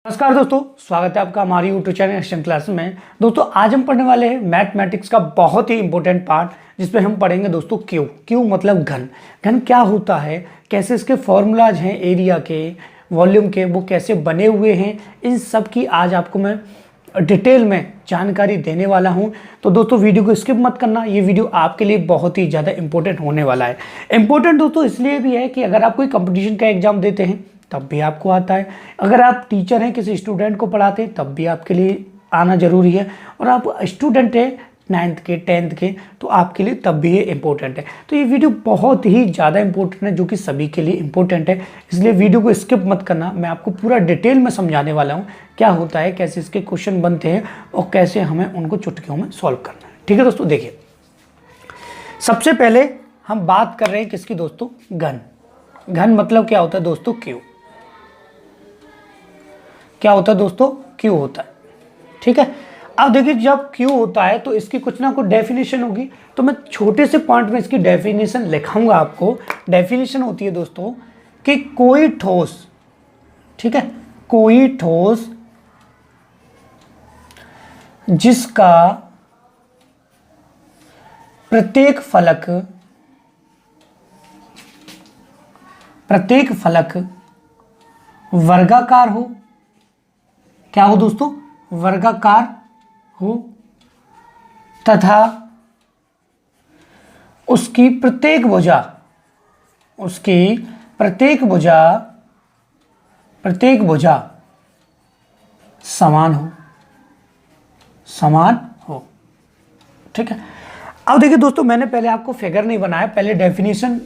नमस्कार दोस्तों, स्वागत है आपका हमारी यूट्यूब चैनल एक्शन क्लास में। दोस्तों आज हम पढ़ने वाले हैं मैथमेटिक्स का बहुत ही इंपॉर्टेंट पार्ट, जिसमें हम पढ़ेंगे दोस्तों क्यू मतलब घन। घन क्या होता है, कैसे इसके फॉर्मूलाज हैं, एरिया के, वॉल्यूम के, वो कैसे बने हुए हैं, इन सब की आज आपको मैं डिटेल में जानकारी देने वाला हूं। तो दोस्तों वीडियो को स्किप मत करना, ये वीडियो आपके लिए बहुत ही ज़्यादा इंपॉर्टेंट होने वाला है। इंपॉर्टेंट दोस्तों इसलिए भी है कि अगर आप कोई कंपटीशन का एग्जाम देते हैं तब भी आपको आता है, अगर आप टीचर हैं किसी स्टूडेंट को पढ़ाते हैं तब भी आपके लिए आना ज़रूरी है, और आप स्टूडेंट हैं 9th के 10th के तो आपके लिए तब भी ये इम्पोर्टेंट है। तो ये वीडियो बहुत ही ज़्यादा इंपॉर्टेंट है, जो कि सभी के लिए इम्पोर्टेंट है, इसलिए वीडियो को स्किप मत करना। मैं आपको पूरा डिटेल में समझाने वाला हूँ क्या होता है, कैसे इसके क्वेश्चन बनते हैं और कैसे हमें उनको चुटकियों में सॉल्व करना है। ठीक है दोस्तों, देखिए सबसे पहले हम बात कर रहे हैं किसकी दोस्तों, घन। घन मतलब क्या होता है दोस्तों, क्यू। क्या होता है दोस्तों, क्यू होता है। ठीक है, अब देखिए जब क्यू होता है तो इसकी कुछ ना कुछ डेफिनेशन होगी, तो मैं छोटे से पॉइंट में इसकी डेफिनेशन लिखाऊंगा आपको। डेफिनेशन होती है दोस्तों कि कोई ठोस, ठीक है, कोई ठोस जिसका प्रत्येक फलक वर्गाकार हो। क्या हो दोस्तों, वर्गाकार हो, तथा उसकी प्रत्येक भुजा समान हो। ठीक है, अब देखिए दोस्तों मैंने पहले आपको फिगर नहीं बनाया, पहले डेफिनेशन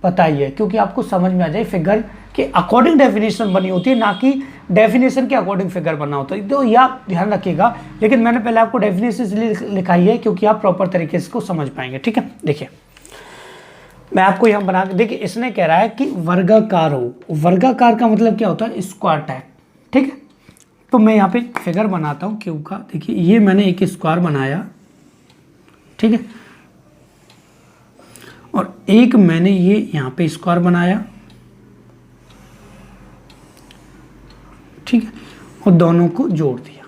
बताई है, क्योंकि आपको समझ में आ जाए फिगर के अकॉर्डिंग डेफिनेशन बनी होती है, ना कि डेफिनेशन के अकॉर्डिंग फिगर बनना होता है। तो यह आप ध्यान रखिएगा, लेकिन मैंने पहले आपको डेफिनेशन इसलिए लिखाई है क्योंकि आप प्रॉपर तरीके से इसको समझ पाएंगे। ठीक है, देखिए मैं आपको यहाँ बना के, देखिए इसने कह रहा है कि वर्गाकार हो। वर्गाकार का मतलब क्या होता है, स्क्वायर टाइप। ठीक है, तो मैं यहाँ पे फिगर बनाता हूँ क्यू का। देखिए ये मैंने एक स्क्वायर बनाया, ठीक है, और एक मैंने ये यहाँ पे स्क्वायर बनाया, ठीक है, और दोनों को जोड़ दिया।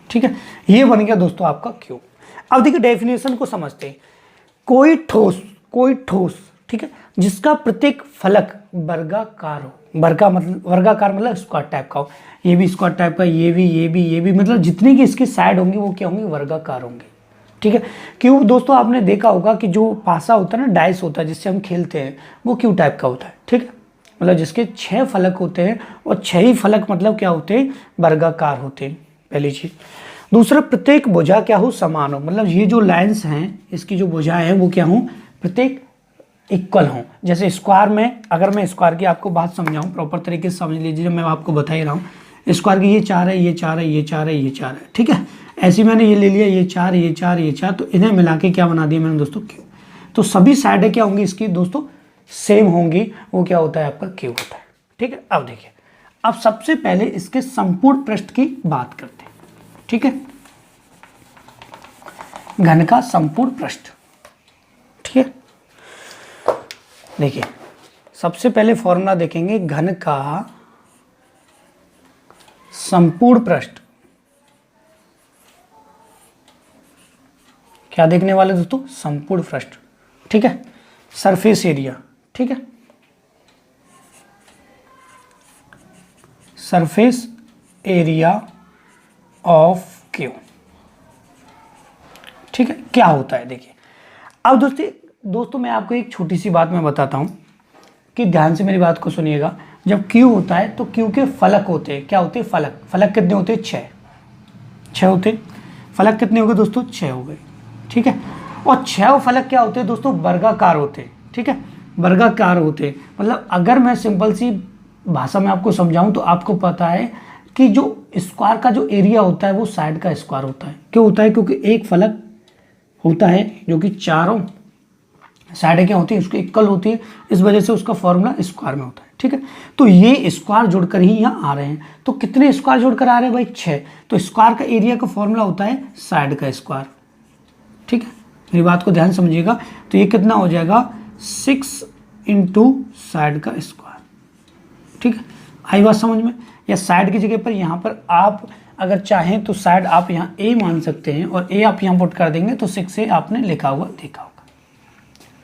ठीक है, ये बन गया दोस्तों आपका क्यू। अब देखिए डेफिनेशन को समझते हैं। कोई ठोस, ठीक है, जिसका प्रत्येक फलक वर्गाकार हो। वर्गाकार मतलब स्क्वायर टाइप का हो। ये भी स्क्वायर टाइप का, ये भी, मतलब जितनी की इसकी साइड होंगी वो क्या होंगी, वर्गाकार होंगे। ठीक है, क्यों दोस्तों आपने देखा होगा कि जो पासा होता है ना, डाइस होता है जिससे हम खेलते हैं, वो क्यू टाइप का होता है। ठीक है, मतलब जिसके 6 फलक होते हैं और 6 ही फलक मतलब क्या होते हैं, वर्गाकार होते हैं, पहली चीज। दूसरा, प्रत्येक भुजा क्या हो, समान हो, मतलब ये जो लाइंस हैं इसकी जो भुजाएं हैं वो क्या हो, प्रत्येक इक्वल हो। जैसे स्क्वायर में, अगर मैं स्क्वायर की आपको बात समझाऊं, प्रॉपर तरीके से समझ लीजिए, मैं आपको बता ही रहा हूँ। स्क्वायर की ये 4 है, ये 4 है, ये 4 है, ये 4 है। ठीक है, ऐसे मैंने ये ले लिया, ये 4, ये 4, ये 4, तो इन्हें मिला के क्या बना दिया मैंने दोस्तों, क्यू। तो सभी साइडें क्या होंगी इसकी दोस्तों, सेम होंगी, वो क्या होता है आपका क्यू होता है। ठीक है, अब देखिए, अब सबसे पहले इसके संपूर्ण पृष्ठ की बात करते हैं। ठीक है, घन का संपूर्ण पृष्ठ। ठीक है, देखिए सबसे पहले फॉर्मूला देखेंगे घन का संपूर्ण पृष्ठ। क्या देखने वाले दोस्तों, संपूर्ण पृष्ठ। ठीक है, सरफेस एरिया। ठीक है, सरफेस एरिया ऑफ क्यू। ठीक है, क्या होता है देखिए। अब दोस्तों मैं आपको एक छोटी सी बात मैं बताता हूं कि ध्यान से मेरी बात को सुनिएगा। जब क्यू होता है तो क्यू के फलक होते हैं, क्या होते हैं, फलक कितने होते हैं, 6 होते हैं। फलक कितने हो गए दोस्तों, 6 हो गए। ठीक है, और 6 फलक क्या होते हैं दोस्तों, वर्गाकार होते हैं। ठीक है, वर्गाकार होते हैं, मतलब अगर मैं सिंपल सी भाषा में आपको समझाऊं तो आपको पता है कि जो स्क्वायर का जो एरिया होता है वो साइड का स्क्वायर होता है। क्यों होता है, क्योंकि एक फलक होता है जो कि चारों साइडें क्या होती है, उसकी इक्वल होती है, इस वजह से उसका फॉर्मूला स्क्वायर में होता है। ठीक है, तो ये स्क्वायर जोड़कर ही यहाँ आ रहे हैं। तो कितने स्क्वायर जोड़कर आ रहे हैं भाई, 6। तो स्क्वायर का एरिया का फॉर्मूला होता है साइड का स्क्वायर। ठीक है, मेरी बात को ध्यान समझिएगा। तो ये कितना हो जाएगा 6 इंटू साइड का स्क्वायर। ठीक है, आई बात समझ में। या साइड की जगह पर यहाँ पर आप अगर चाहें तो साइड आप यहाँ ए मान सकते हैं और ए आप यहाँ पुट कर देंगे तो 6a आपने लिखा हुआ देखा होगा,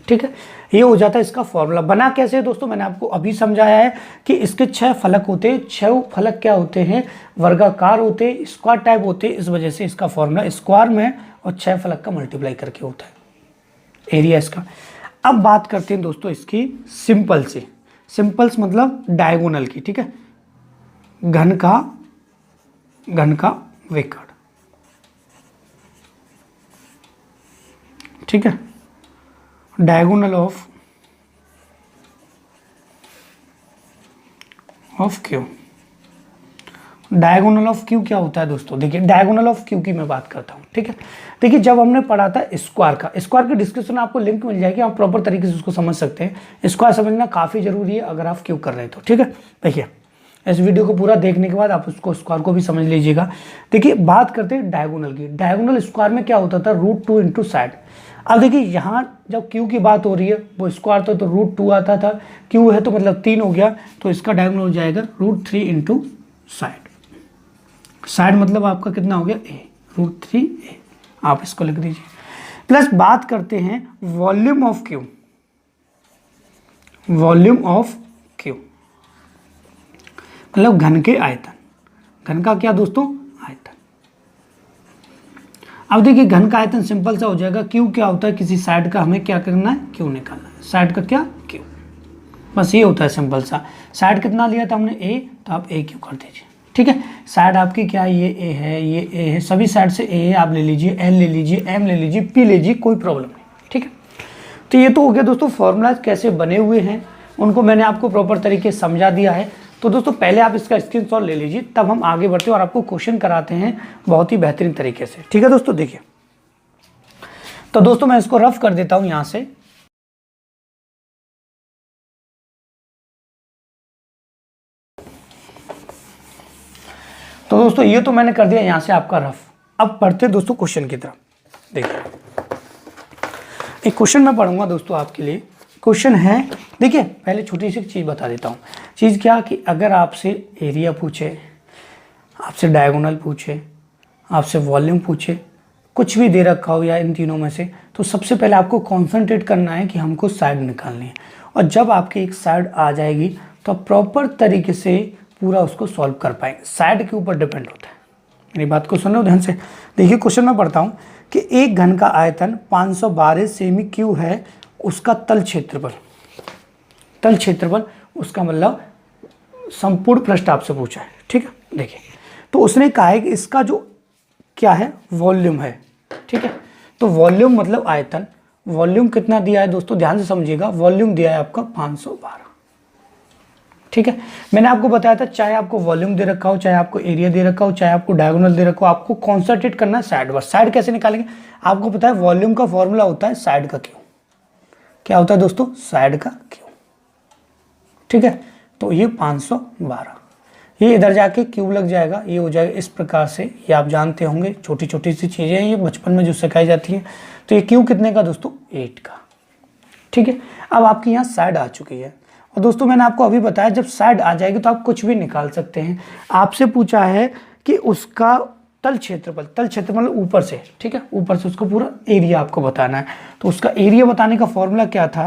ठीक है। ये हो जाता है इसका फॉर्मूला। बना कैसे है दोस्तों, मैंने आपको अभी समझाया है कि इसके 6 फलक होते हैं। 6 फलक क्या होते हैं, वर्गाकार होते हैं, स्क्वायर टाइप होते हैं, इस वजह से इसका फॉर्मूला स्क्वायर में और 6 फलक का मल्टीप्लाई करके होता है एरिया इसका। अब बात करते हैं दोस्तों इसकी सिंपल से। सिंपल्स मतलब डायगोनल की, ठीक है, घन का विकर्ण, ठीक है, diagonal of Q. Diagonal of Q क्या होता है दोस्तों, देखिए डायगोनल ऑफ क्यू की मैं बात करता हूँ, ठीक है। देखिए जब हमने पढ़ा था स्क्वायर का, स्क्वायर की डिस्क्रिप्शन में आपको लिंक मिल जाएगी, आप प्रॉपर तरीके से उसको समझ सकते हैं। स्क्वायर समझना काफ़ी जरूरी है अगर आप क्यू कर रहे हैं तो, ठीक है। देखिए इस वीडियो को पूरा देखने के बाद आप उसको स्क्वायर को भी समझ लीजिएगा। देखिए बात करते हैं डायगोनल की। डायगोनल स्क्वायर में क्या होता था, √2 इंटू साइड। अब देखिए यहाँ जब क्यू की बात हो रही है, वो स्क्वायर था तो √2 आता था, क्यू है तो मतलब 3 हो गया, तो इसका डायगोनल हो जाएगा √3 इंटू साइड। साइड मतलब आपका कितना हो गया, ए, √3a, आप इसको लिख दीजिए। प्लस बात करते हैं volume of Q. Volume of Q मतलब घन के आयतन। घन का क्या दोस्तों, आयतन। अब देखिए घन का आयतन सिंपल सा हो जाएगा, क्यू क्या होता है, किसी साइड का हमें क्या करना है, क्यू निकालना है। साइड का क्या, क्यू, बस ये होता है सिंपल सा। साइड कितना लिया था हमने, ए, तो आप ए क्यू कर दीजिए, ठीक है। साइड आपकी क्या है, ये ए है, ये ए है, सभी साइड से ए है, आप ले लीजिए, एल ले लीजिए, एम ले लीजिए, पी ले लीजिए, कोई प्रॉब्लम नहीं, ठीक है। तो ये तो हो गया दोस्तों फॉर्मूलाज कैसे बने हुए हैं, उनको मैंने आपको प्रॉपर तरीके से समझा दिया है। तो दोस्तों पहले आप इसका स्क्रीनशॉट ले लीजिए, तब हम आगे बढ़ते हैं और आपको क्वेश्चन कराते हैं बहुत ही बेहतरीन तरीके से, ठीक है दोस्तों। देखिए तो दोस्तों मैं इसको रफ कर देता हूं यहां से। तो दोस्तों ये तो मैंने कर दिया यहां से आपका रफ। अब पढ़ते हैं दोस्तों क्वेश्चन की तरफ। देखिए एक क्वेश्चन मैं पढ़ूंगा दोस्तों आपके लिए। क्वेश्चन है, देखिए पहले छोटी सी चीज़ बता देता हूँ। चीज़ क्या कि अगर आपसे एरिया पूछे, आपसे डायगोनल पूछे, आपसे वॉल्यूम पूछे, कुछ भी दे रखा हो या इन तीनों में से, तो सबसे पहले आपको कॉन्सेंट्रेट करना है कि हमको साइड निकालनी है। और जब आपकी एक साइड आ जाएगी तो आप प्रॉपर तरीके से पूरा उसको सॉल्व कर पाएंगे। साइड के ऊपर डिपेंड होता है, मेरी बात को सुनो ध्यान से। देखिए क्वेश्चन में पढ़ता हूँ कि एक घन का आयतन 512 सेमी क्यू है, उसका तल क्षेत्रफल, तल क्षेत्रफल उसका मतलब संपूर्ण पृष्ठ आपसे पूछा है, ठीक है। देखिए तो उसने कहा है कि इसका जो क्या है, वॉल्यूम है, ठीक है। तो वॉल्यूम मतलब आयतन। वॉल्यूम कितना दिया है दोस्तों, ध्यान से समझिएगा, वॉल्यूम दिया है आपका 512, ठीक है। मैंने आपको बताया था चाहे आपको वॉल्यूम दे रखा हो, चाहे आपको एरिया दे रखा हो, चाहे आपको डायगोनल दे रखा हो, आपको कॉन्सेंट्रेट करना है साइड। बस साइड कैसे निकालेंगे, आपको पता है वॉल्यूम का फॉर्मूला होता है साइड का क्यू। क्या होता है दोस्तों, साइड का क्यू, ठीक है। तो ये 512, ये इधर जाके क्यूब लग जाएगा, ये हो जाएगा इस प्रकार से। ये आप जानते होंगे, छोटी छोटी सी चीज़ें हैं ये बचपन में जो सिखाई जाती हैं। तो ये क्यू कितने का दोस्तों, 8 का, ठीक है। अब आपकी यहाँ साइड आ चुकी है और दोस्तों मैंने आपको अभी बताया जब साइड आ जाएगी तो आप कुछ भी निकाल सकते हैं। आपसे पूछा है कि उसका तल क्षेत्रफल, तल क्षेत्रफल ऊपर से, ठीक है, ऊपर से उसको पूरा एरिया आपको बताना है। तो उसका एरिया बताने का फॉर्मूला क्या था,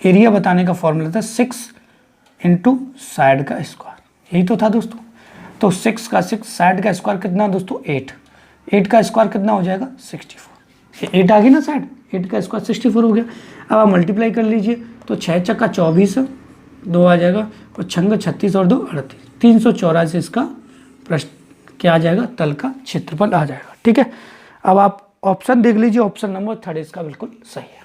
एरिया बताने का फॉर्मूला था 6 इंटू साइड का स्क्वायर, यही तो था दोस्तों। तो 6 का 6, साइड का स्क्वायर कितना दोस्तों, 8, 8 का स्क्वायर कितना हो जाएगा, 64। 8 आ गई ना साइड, 8 का स्क्वायर 64 हो गया। अब आप मल्टीप्लाई कर लीजिए, तो 6 चक्का 24, 2 आ जाएगा, और 6 36 और 2 38, 384 इसका प्रश्न क्या आ जाएगा, तल का क्षेत्रफल आ जाएगा, ठीक है। अब आप ऑप्शन देख लीजिए, ऑप्शन नंबर 3 इसका बिल्कुल सही है।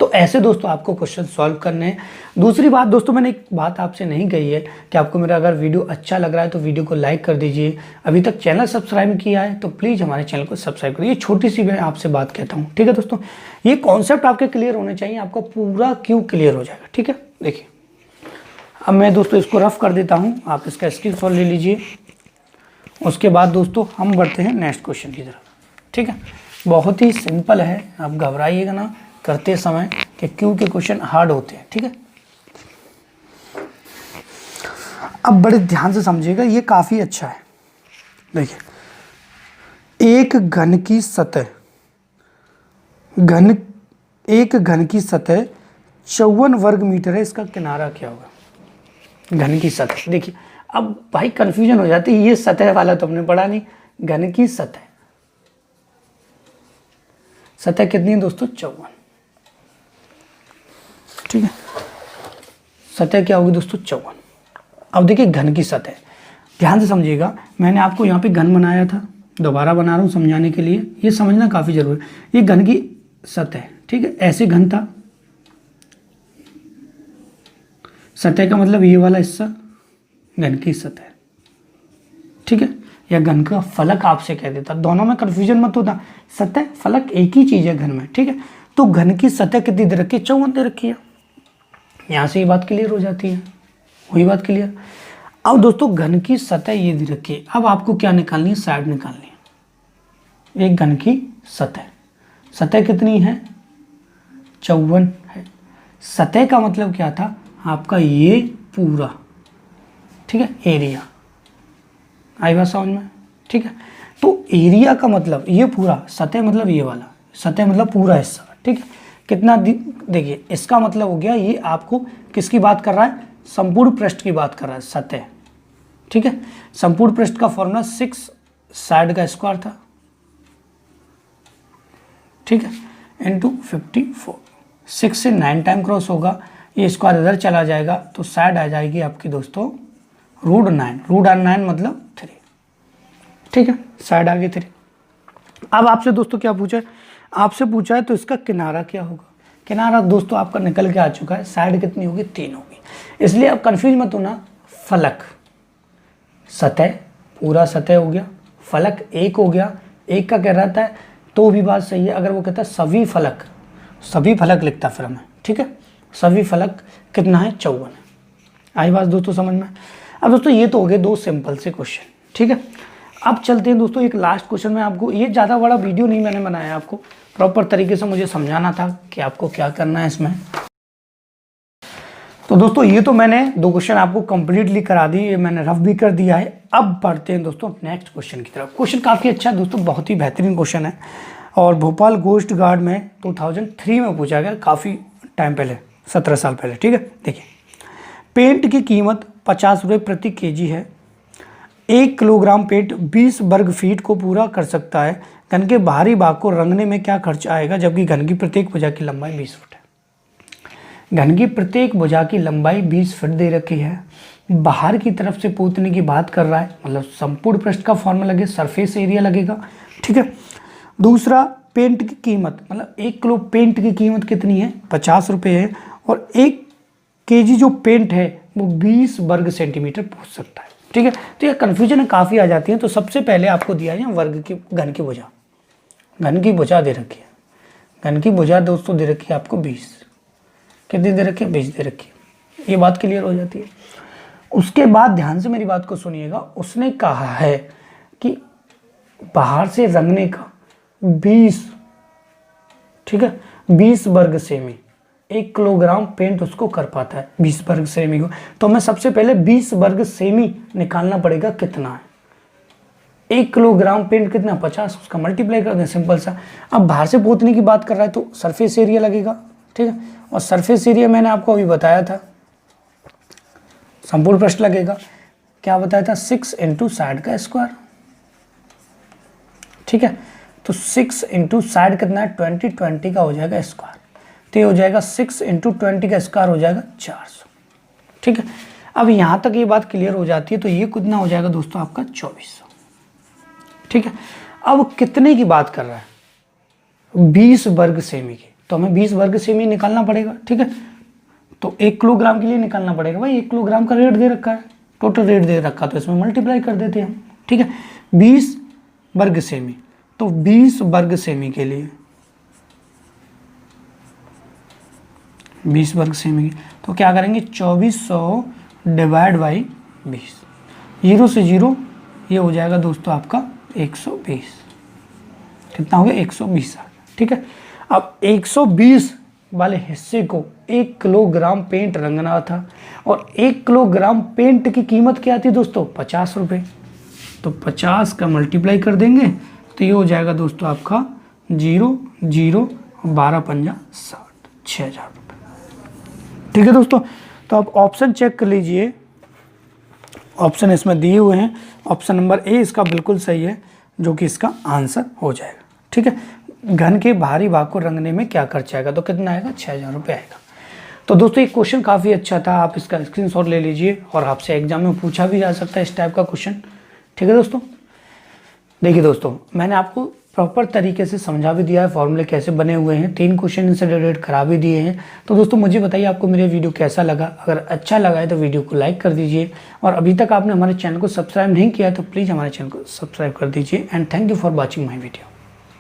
तो ऐसे दोस्तों आपको क्वेश्चन सॉल्व करने हैं। दूसरी बात दोस्तों, मैंने एक बात आपसे नहीं कही है कि आपको मेरा अगर वीडियो अच्छा लग रहा है तो वीडियो को लाइक कर दीजिए। अभी तक चैनल सब्सक्राइब किया है तो प्लीज़ हमारे चैनल को सब्सक्राइब करिए। छोटी सी मैं आपसे बात कहता हूँ, ठीक है दोस्तों। ये कॉन्सेप्ट आपके क्लियर होने चाहिए, आपका पूरा क्यों क्लियर हो जाएगा, ठीक है। देखिए अब मैं दोस्तों इसको रफ कर देता हूँ, आप इसका स्क्रीनशॉट ले लीजिए। उसके बाद दोस्तों हम बढ़ते हैं नेक्स्ट क्वेश्चन की तरफ, ठीक है। बहुत ही सिंपल है, आप घबराइएगा ना करते समय कि क्यों के क्वेश्चन हार्ड होते हैं, ठीक है। अब बड़े ध्यान से समझिएगा, ये काफ़ी अच्छा है। देखिए, एक घन की सतह 54 वर्ग मीटर है, इसका किनारा क्या होगा? घन की सतह। देखिए अब भाई कंफ्यूजन हो जाती है, ये सतह वाला तो हमने पढ़ा नहीं, घन की सतह, सतह कितनी है दोस्तों? 54। ठीक है, सतह क्या होगी दोस्तों? 54। अब देखिए घन की सतह, ध्यान से समझिएगा, मैंने आपको यहाँ पे घन बनाया था, दोबारा बना रहा हूँ समझाने के लिए, ये समझना काफ़ी जरूरी है। ये घन की सतह, ठीक है, ऐसे घन था, सतह का मतलब ये वाला हिस्सा घन की सतह, ठीक है, या घन का फलक आपसे कह देता, दोनों में कंफ्यूजन मत होता, सतह फलक एक ही चीज़ है घन में, ठीक है। तो घन की सतह कितनी दे रखी है? 54 दे रखी है। यहाँ से ये बात क्लियर हो जाती है, वही बात क्लियर। अब दोस्तों घन की सतह ये दे रखी है, अब आपको क्या निकालनी है? साइड निकालनी है। एक घन की सतह, सतह कितनी है? 54 है। सतह का मतलब क्या था आपका? ये पूरा, ठीक है, एरिया। आई बात समझ में? ठीक है, तो एरिया का मतलब ये पूरा, सतह मतलब ये वाला, सतह मतलब पूरा हिस्सा, ठीक है। कितना देखिए, इसका मतलब हो गया, ये आपको किसकी बात कर रहा है? संपूर्ण पृष्ठ की बात कर रहा है, सतह, ठीक है। संपूर्ण पृष्ठ का फॉर्मूला 6 साइड का स्क्वायर था, ठीक है, इंटू 54। 6 से 9 टाइम क्रॉस होगा, ये स्क्वायर इधर चला जाएगा, तो साइड आ जाएगी आपकी दोस्तों √9। √9 मतलब 3, ठीक है, साइड आ गई 3। अब आपसे दोस्तों क्या पूछा है? आपसे पूछा है तो इसका किनारा क्या होगा? किनारा दोस्तों आपका निकल के आ चुका है, साइड कितनी होगी? 3 होगी। इसलिए अब कंफ्यूज मत होना, फलक, सतह, पूरा सतह हो गया, फलक एक हो गया, एक का कह रहता है तो भी बात सही है। अगर वो कहता है सभी फलक, सभी फलक लिखता फिर हमें, ठीक है, सभी फलक कितना है? 54 है। आई बात दोस्तों समझ में? अब दोस्तों ये तो हो गए 2 सिंपल से क्वेश्चन, ठीक है। अब चलते हैं दोस्तों एक लास्ट क्वेश्चन में। आपको ये ज़्यादा बड़ा वीडियो नहीं मैंने बनाया, आपको प्रॉपर तरीके से मुझे समझाना था कि आपको क्या करना है इसमें। तो दोस्तों ये तो मैंने 2 क्वेश्चन आपको कंप्लीटली करा दी, ये मैंने रफ भी कर दिया है। अब बढ़ते हैं दोस्तों नेक्स्ट क्वेश्चन की तरफ। क्वेश्चन काफ़ी अच्छा है दोस्तों, बहुत ही बेहतरीन क्वेश्चन है, और भोपाल कोस्ट गार्ड में 2003 में पूछा गया, काफ़ी टाइम पहले, 17 साल पहले, ठीक है। देखिए, पेंट की कीमत 50 रुपये प्रति केजी है। 1 किलोग्राम पेंट 20 वर्ग फीट को पूरा कर सकता है। घन के बाहरी भाग को रंगने में क्या खर्च आएगा, जबकि घन की प्रत्येक भुजा की लंबाई 20 फुट है। घन की प्रत्येक भुजा की लंबाई 20 फुट दे रखी है। बाहर की तरफ से पोतने की बात कर रहा है, मतलब संपूर्ण पृष्ठ का फॉर्मूला लगे, सरफेस एरिया लगेगा, ठीक है। दूसरा, पेंट की कीमत, मतलब 1 किलो पेंट की कीमत कितनी है? 50 रुपये है, और 1 केजी जो पेंट है वो 20 वर्ग सेंटीमीटर पहुँच सकता है, ठीक है। तो ये कन्फ्यूजन काफ़ी आ जाती है। तो सबसे पहले आपको दिया है वर्ग की घन की भुजा, घन की भुजा दे रखी है, घन की भुजा दोस्तों दे रखी है आपको 20, कितनी दे रखी है? 20 दे रखी है। ये बात क्लियर हो जाती है। उसके बाद ध्यान से मेरी बात को सुनिएगा, उसने कहा है कि बाहर से रंगने का 20, ठीक है, 20 वर्ग सेमी, 1 किलोग्राम पेंट उसको कर पाता है 20 वर्ग सेमी को। तो हमें सबसे पहले 20 वर्ग सेमी निकालना पड़ेगा, कितना है? 1 किलोग्राम पेंट कितना? 50, उसका मल्टीप्लाई कर दें, सिंपल सा। अब बाहर से पोतने की बात कर रहा है तो सरफेस एरिया लगेगा, ठीक है, और सरफेस एरिया मैंने आपको अभी बताया था, संपूर्ण पृष्ठ लगेगा, क्या बताया था? 6 इंटू साइड का स्क्वायर, ठीक है। तो 6 इंटू साइड कितना है? 20 का हो जाएगा स्क्वायर, तो ये हो जाएगा 6 इंटू 20 का स्क्वायर हो जाएगा 400, ठीक है। अब यहाँ तक ये बात क्लियर हो जाती है, तो ये कितना हो जाएगा दोस्तों आपका? 2400, ठीक है। अब कितने की बात कर रहा है? 20 वर्ग सेमी की, तो हमें 20 वर्ग सेमी निकालना पड़ेगा, ठीक है। तो 1 किलोग्राम के लिए निकालना पड़ेगा भाई, 1 किलोग्राम का रेट दे रखा है, टोटल रेट दे रखा, तो इसमें मल्टीप्लाई कर देते हैं हम, ठीक है। 20 वर्ग सेमी, तो 20 वर्ग सेमी के लिए 20 वर्ग सेमी, तो क्या करेंगे? 2400 डिवाइड बाई 20, 0 से 0 ये हो जाएगा दोस्तों आपका 120, कितना हो गया? 120 आ गया, ठीक है। अब 120 वाले हिस्से को 1 किलोग्राम पेंट रंगना था और 1 किलोग्राम पेंट की कीमत क्या थी दोस्तों, 50 रुपये। तो 50 का मल्टीप्लाई कर देंगे तो ये हो जाएगा दोस्तों आपका 0 0 12 पंजा 60, 6,000 रुपये। ठीक है दोस्तों, तो आप ऑप्शन चेक कर लीजिए, ऑप्शन इसमें दिए हुए हैं। ऑप्शन नंबर ए इसका बिल्कुल सही है, जो कि इसका आंसर हो जाएगा। ठीक है, घन के बाहरी भाग को रंगने में क्या खर्च आएगा, तो कितना आएगा, 6,000 रुपये आएगा। तो दोस्तों ये क्वेश्चन काफ़ी अच्छा था, आप इसका स्क्रीनशॉट ले लीजिए और आपसे एग्जाम में पूछा भी जा सकता है इस टाइप का क्वेश्चन। ठीक है दोस्तों, देखिए दोस्तों मैंने आपको प्रॉपर तरीके से समझा भी दिया है, फॉर्मूले कैसे बने हुए हैं, 3 क्वेश्चन इनसे रिलेटेड करा भी दिए हैं। तो दोस्तों मुझे बताइए आपको मेरा वीडियो कैसा लगा। अगर अच्छा लगा है तो वीडियो को लाइक कर दीजिए और अभी तक आपने हमारे चैनल को सब्सक्राइब नहीं किया है तो प्लीज़ हमारे चैनल को सब्सक्राइब कर दीजिए। And thank you for watching my video.